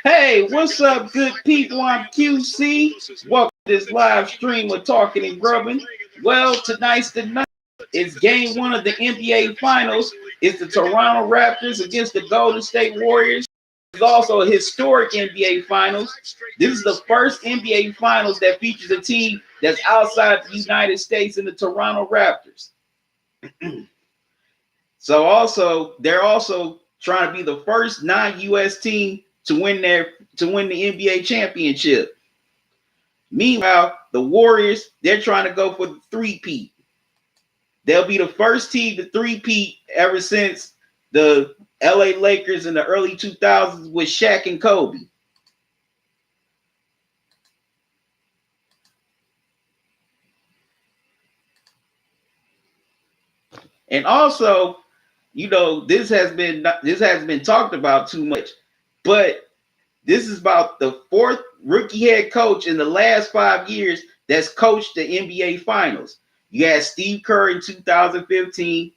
Hey, what's up, good people? I'm QC. Welcome to this live stream of Talking and Grubbing. Well, tonight's the night. It's game one of the NBA Finals. It's the Toronto Raptors against the Golden State Warriors. It's also a historic NBA Finals. This is the first NBA Finals that features a team that's outside the United States in the Toronto Raptors. They're also trying to be the first non-US team to win the NBA championship. Meanwhile, the Warriors, they're trying to go for the three-peat. They'll be the first team to three-peat ever since the LA Lakers in the early 2000s with Shaq and Kobe. And also, you know, this hasn't been talked about too much, but this is about the fourth rookie head coach in the last 5 years that's coached the NBA Finals. You had Steve Kerr in 2015,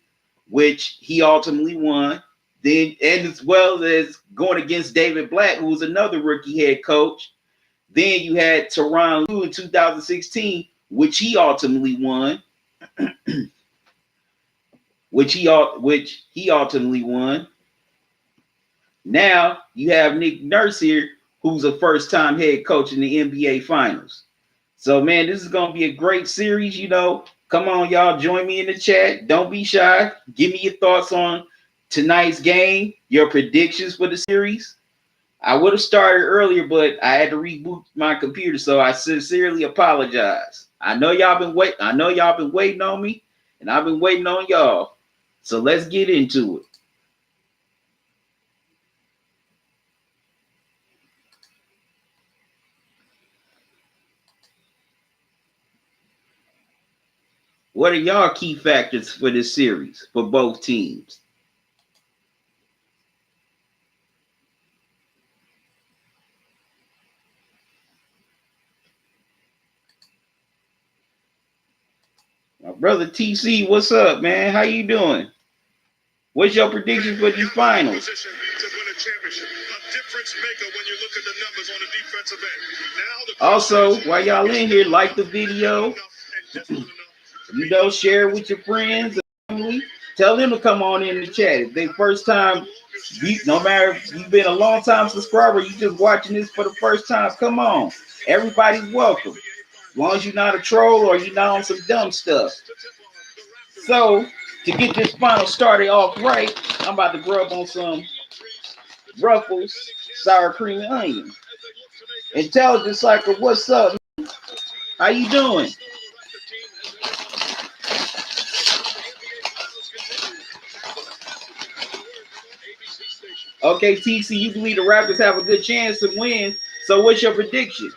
which he ultimately won. Then, and as well as going against David Blatt, who was another rookie head coach. Then you had Tyronn Lue in 2016, which he ultimately won. which he ultimately won. Now you have Nick Nurse here, who's a first-time head coach in the NBA Finals. So, man, this is going to be a great series, you know. Come on, y'all, join me in the chat. Don't be shy. Give me your thoughts on tonight's game, your predictions for the series. I would have started earlier, but I had to reboot my computer, so I sincerely apologize. I know y'all been waiting on me, and I've been waiting on y'all. So let's get into it. What are y'all key factors for this series for both teams? My brother TC, what's up, man? How you doing? What's your prediction for these finals? Also, while y'all in here, like the video. You know, share it with your friends and family. Tell them to come on in the chat. If they first time, no matter if you've been a long time subscriber, you just watching this for the first time, come on. Everybody's welcome. As long as you're not a troll or you're not on some dumb stuff. So, to get this final started off right, I'm about to grub on some Ruffles, sour cream and onion. Intelligence Cycle, what's up? How you doing? Okay, TC, you believe the Raptors have a good chance to win. So what's your prediction?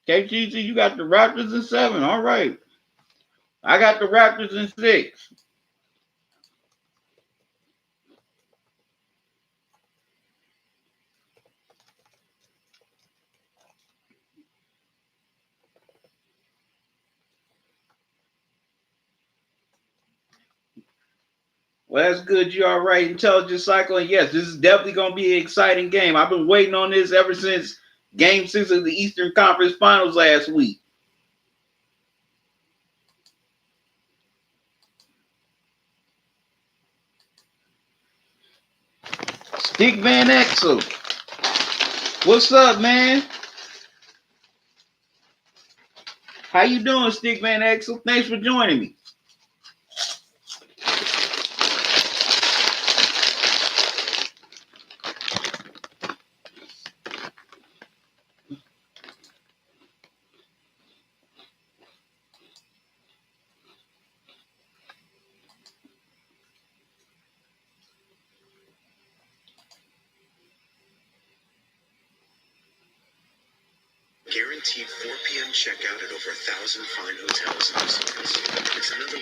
Okay, TC, you got the Raptors in 7. All right. I got the Raptors in 6. Well, that's good. You're all right. Intelligence Cycle. And yes, this is definitely going to be an exciting game. I've been waiting on this ever since Game 6 of the Eastern Conference Finals last week. Stick Van Exel. What's up, man? How you doing, Stick Van Exel? Thanks for joining me. Guaranteed 4 p.m. checkout at over 1,000 fine hotels and resorts. It's another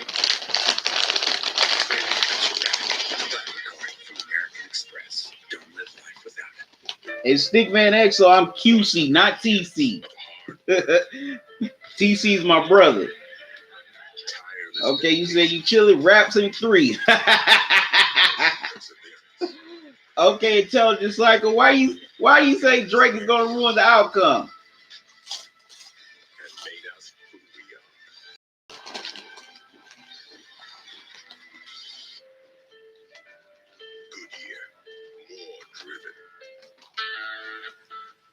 It's Stickman XO. I'm QC, not TC. TC is my brother. Okay, you said you chilling. Raps in 3. Okay, Intelligent Cycle. Why you say Drake is gonna ruin the outcome?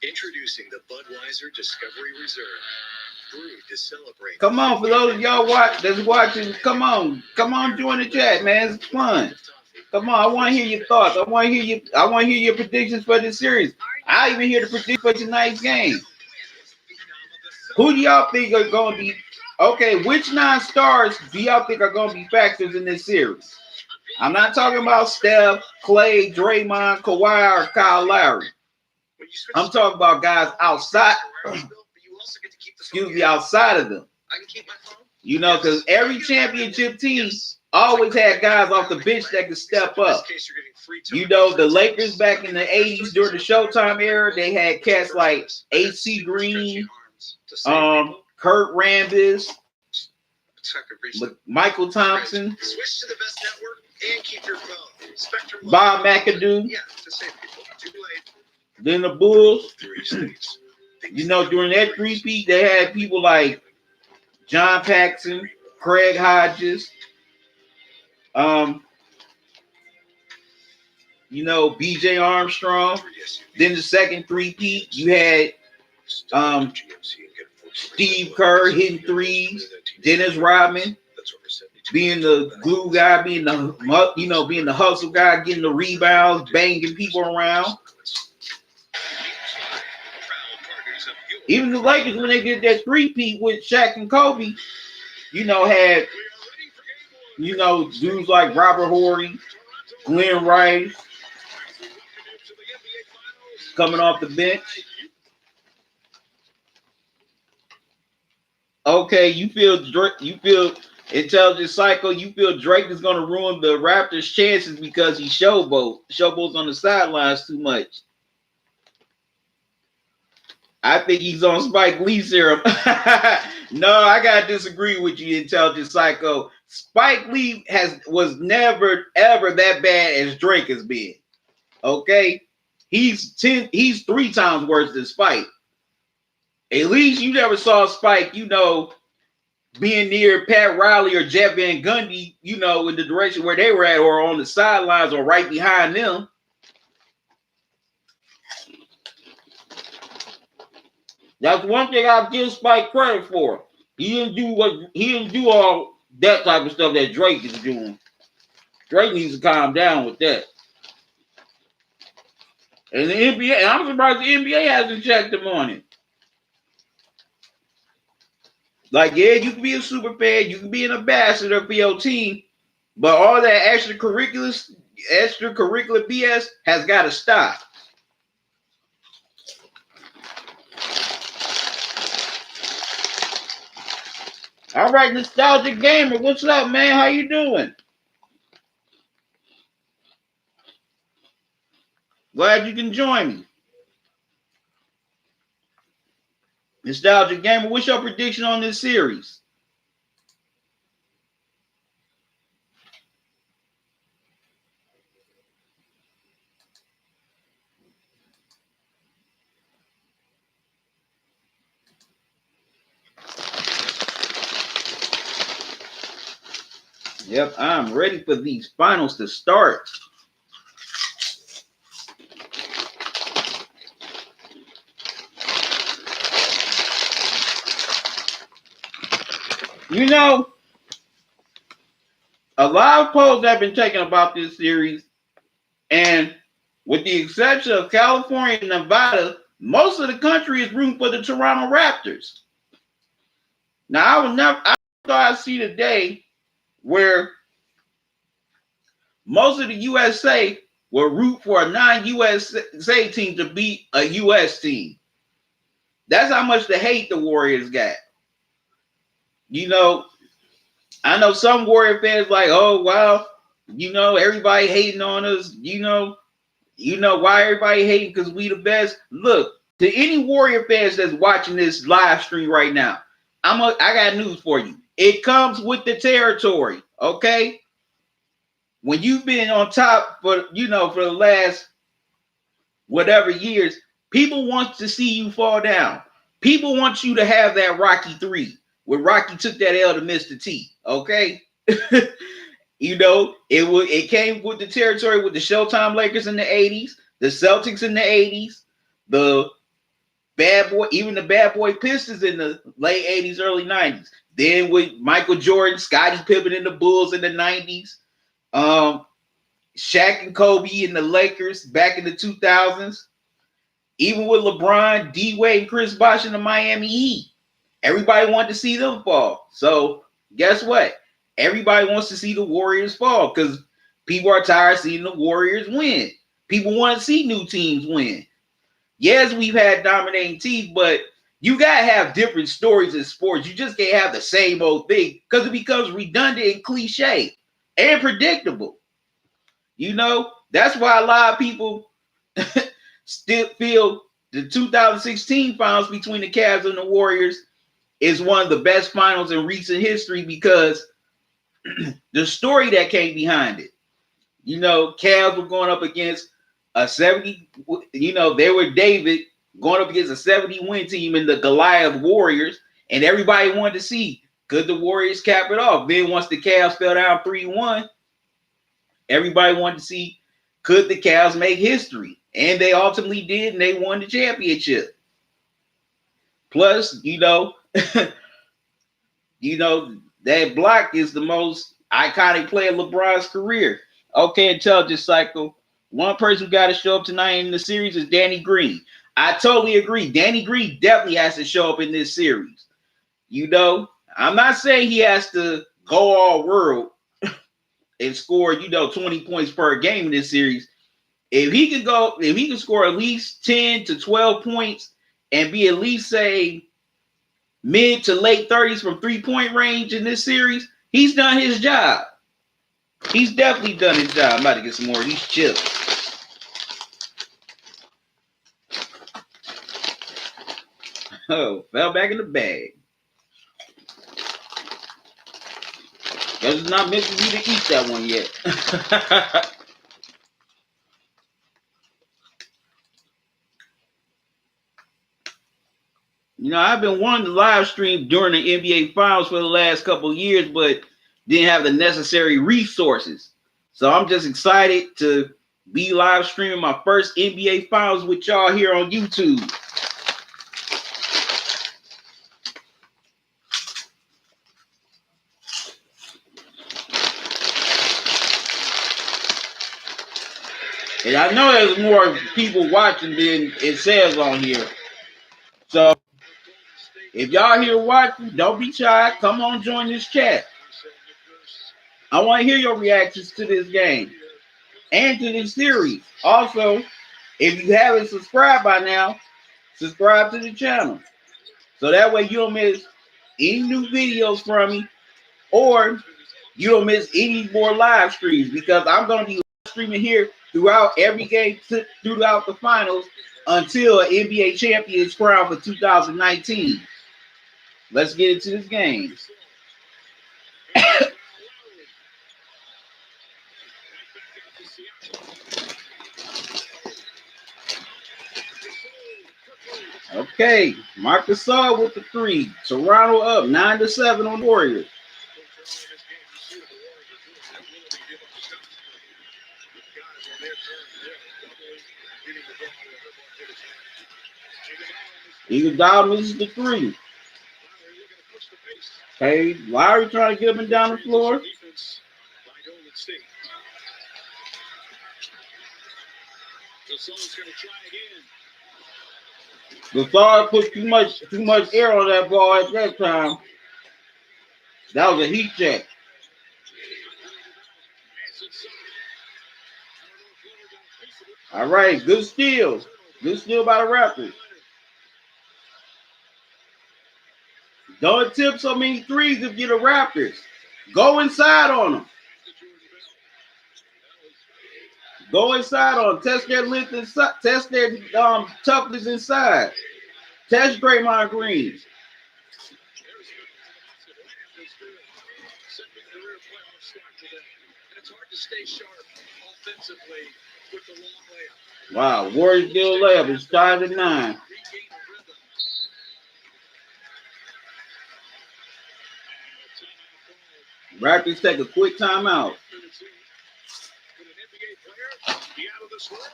Introducing the Budweiser Discovery Reserve, brewed to celebrate. Come on, for those of y'all that's watching, come on, join the chat, man. It's fun. Come on, I want to hear your thoughts. I want to hear your predictions for this series. I even hear the prediction for tonight's game. Who do y'all think are going to be? Okay, which 9 stars do y'all think are going to be factors in this series? I'm not talking about Steph, Clay, Draymond, Kawhi, or Kyle Lowry. I'm talking about guys outside. Excuse me, outside of them. You know, because every championship team always had guys off the bench that could step up. You know, the Lakers back in the 80s during the Showtime era, they had cats like AC Green, Kurt Rambis, Michael Thompson, Bob McAdoo. Then the Bulls, you know, during that three-peat, they had people like John Paxson, Craig Hodges, you know, B.J. Armstrong. Then the second three-peat, you had Steve Kerr hitting threes, Dennis Rodman being the glue guy, being the hustle guy, getting the rebounds, banging people around. Even the Lakers, when they did that three-peat with Shaq and Kobe, you know, had, you know, dudes like Robert Horry, Glenn Rice coming off the bench. Okay, you feel Intelligent Cycle, you feel Drake is going to ruin the Raptors' chances because he showboats on the sidelines too much. I think he's on Spike Lee serum. No, I gotta disagree with you, Intelligent Psycho. Spike Lee was never ever that bad as Drake has been. Okay, he's 3 times worse than Spike. At least you never saw Spike, you know, being near Pat Riley or Jeff Van Gundy, you know, in the direction where they were at, or on the sidelines, or right behind them. That's one thing I'll give Spike credit for. He didn't do all that type of stuff that Drake is doing. Drake needs to calm down with that. And the NBA, I'm surprised the NBA hasn't checked him on it. Like, yeah, you can be a super fan, you can be an ambassador for your team, but all that extracurricular BS has got to stop. All right, Nostalgic Gamer, what's up, man? How you doing? Glad you can join me. Nostalgic Gamer, what's your prediction on this series? Yep, I'm ready for these finals to start. You know, a lot of polls have been taken about this series, and with the exception of California and Nevada, most of the country is rooting for the Toronto Raptors. Now, I thought I'd see the day where most of the USA will root for a non-USA team to beat a US team. That's how much the hate the Warriors got. You know, I know some Warrior fans like, oh, wow, you know, everybody hating on us. You know, You know why everybody hating? Because we the best. Look, to any Warrior fans that's watching this live stream right now, I got news for you. It comes with the territory, okay? When you've been on top for for the last whatever years, people want to see you fall down. People want you to have that Rocky 3 where Rocky took that L to Mr. T, okay? It came with the territory with the Showtime Lakers in the 80s, the Celtics in the 80s, the even the Bad Boy Pistons in the late 80s, early 90s. Then with Michael Jordan, Scottie Pippen in the Bulls in the 90s, Shaq and Kobe in the Lakers back in the 2000s, even with LeBron, D-Wade, and Chris Bosh in the Miami Heat. Everybody wanted to see them fall. So guess what? Everybody wants to see the Warriors fall because people are tired of seeing the Warriors win. People want to see new teams win. Yes, we've had dominating teams, but you got to have different stories in sports. You just can't have the same old thing because it becomes redundant and cliche and predictable. That's why a lot of people still feel the 2016 finals between the Cavs and the Warriors is one of the best finals in recent history because the story that came behind it. Cavs were going up against a 70, they were David going up against a 70-win team in the Goliath Warriors, and everybody wanted to see, could the Warriors cap it off? Then once the Cavs fell down 3-1, everybody wanted to see, could the Cavs make history? And they ultimately did, and they won the championship. Plus, that block is the most iconic play of LeBron's career. Okay, Intelligence Cycle. One person who got to show up tonight in the series is Danny Green. I totally agree. Danny Green definitely has to show up in this series. I'm not saying he has to go all world and score, 20 points per game in this series. If he can score at least 10 to 12 points and be at least, say, mid to late 30s from 3-point range in this series, he's done his job. He's definitely done his job. I'm about to get some more of these chips. Oh, fell back in the bag. Guess it's not meant for you to eat that one yet. I've been wanting to live stream during the NBA Finals for the last couple of years, but didn't have the necessary resources. So I'm just excited to be live streaming my first NBA Finals with y'all here on YouTube. And I know there's more people watching than it says on here. So if y'all here watching, don't be shy. Come on, join this chat. I want to hear your reactions to this game and to this series. Also, if you haven't subscribed by now, subscribe to the channel. So that way you don't miss any new videos from me or you don't miss any more live streams because I'm going to be live streaming here throughout every game, throughout the finals until an NBA champion is crowned for 2019. Let's get into this game. Okay, Marc Gasol with the 3. Toronto up 9-7 on Warriors. Iguodala misses the 3. Okay, Lowry trying to get up and down the floor. Gasol put too much air on that ball at that time. That was a heat check. All right, good steal. Good steal by the Raptors. Don't attempt so many threes if you're the Raptors. Go inside on them. Go inside on them. Test their length inside. Test their toughness inside. Test Draymond Green. Wow, Warriors still layup. It's 5-9. Raptors take a quick timeout.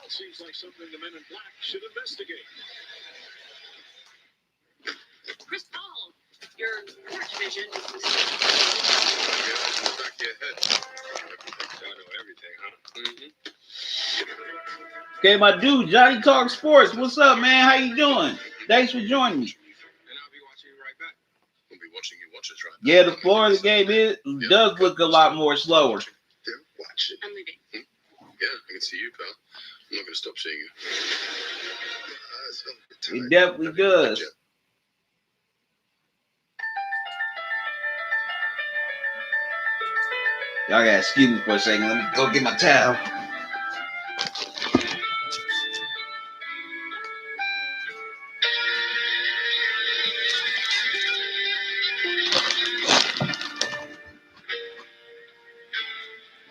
Seems like something the men in black should investigate. Chris Paul, your court vision. Yeah, in the back of your head. I know everything, huh? Okay, my dude, Johnny Talk Sports. What's up, man? How you doing? Thanks for joining me. And I'll be watching you right back. We'll be watching you watch us right back. Yeah, the floor of the game does look a lot more slower. Yeah, watch it. I'm leaving. Yeah, I can see you, pal. I'm not going to stop seeing you. It definitely does. Y'all gotta excuse me for a second. Let me go get my towel.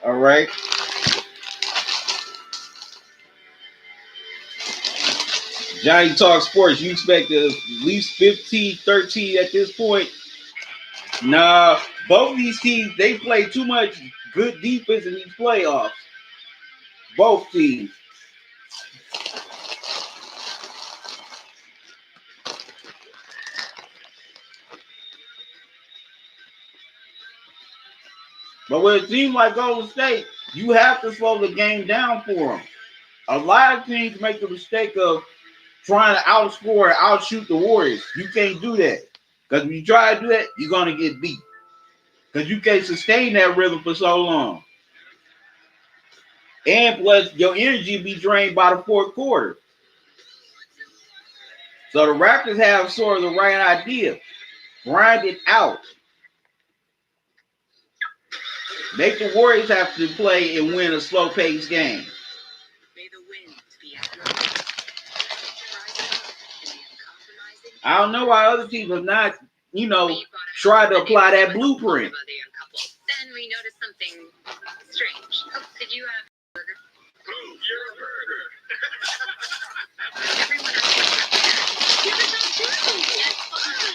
All right. Johnny Talk Sports, you expect at least 15, 13 at this point? Nah, both of these teams, they play too much good defense in these playoffs. Both teams. But with a team like Golden State, you have to slow the game down for them. A lot of teams make the mistake of trying to outscore and outshoot the Warriors. You can't do that. Because when you try to do that, you're going to get beat. Because you can't sustain that rhythm for so long. And plus, your energy be drained by the fourth quarter. So the Raptors have sort of the right idea. Grind it out. Make the Warriors have to play and win a slow-paced game. May the wind be at your back. I don't know why other teams have not, tried to apply that blueprint. Then we noticed something strange. Oh, did you have a burger? Oh, you're a burger. Everyone else you were so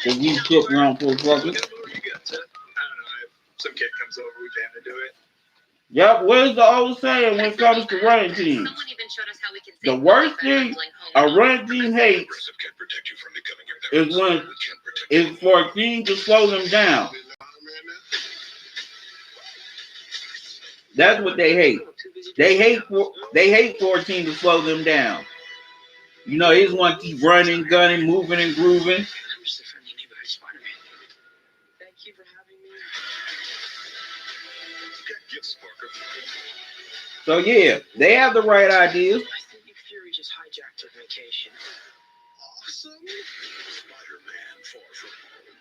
Because you cook around for fucking. What you got, Ted? I don't know. Some kid comes over, we pay him to do it. Yep, what is the old saying when it comes to running teams? Someone even showed us how we can The save worst money by thing bundling home a running team hates Progressive can protect you from becoming your is when it's for a team to slow them down. That's what they hate. They hate for a team to slow them down. They just want to keep running, gunning, moving, and grooving. I'm just a friendly neighborhood Spider-Man. Thank you for having me. Got gifts, Parker. So yeah, they have the right ideas. I think Nick Fury just hijacked your vacation. Awesome. Spider-Man far from home.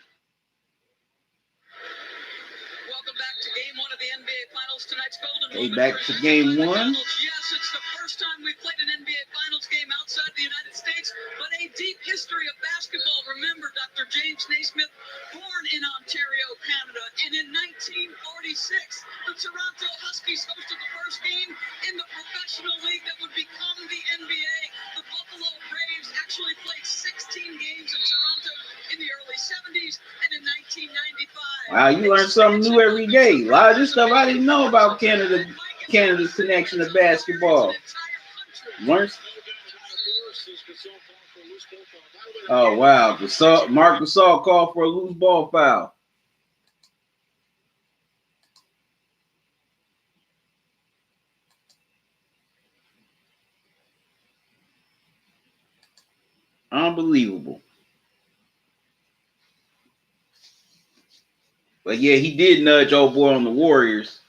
Welcome back to Game 1 of the NBA Finals. Tonight's golden Hey, moment back for to Houston game Rockets. one. Yes, it's the first time we've played an NBA Finals game outside the United States, but a deep history of basketball. Remember Dr. James Naismith, born in Ontario, Canada, and in 1946, the Toronto Huskies hosted the first game in the professional league that would become the NBA. The Buffalo Braves actually played 16 games in Toronto in the early 70s and in 1995. Wow, you learn something new every day. A lot of this stuff I didn't know about Canada's connection to basketball. Learn. Oh wow, Marc Gasol called for a loose ball foul. Unbelievable. But yeah, he did nudge old boy on the Warriors.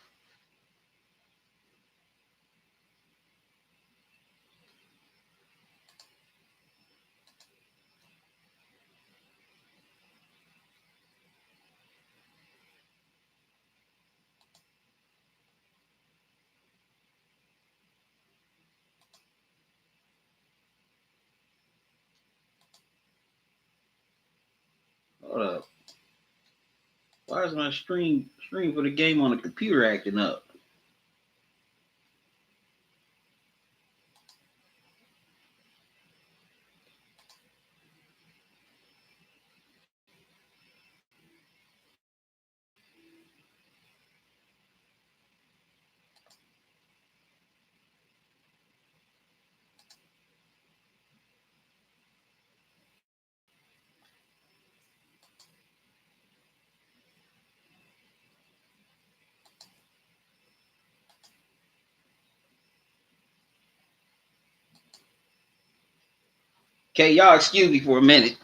Why is my stream for the game on the computer acting up? Okay, y'all excuse me for a minute.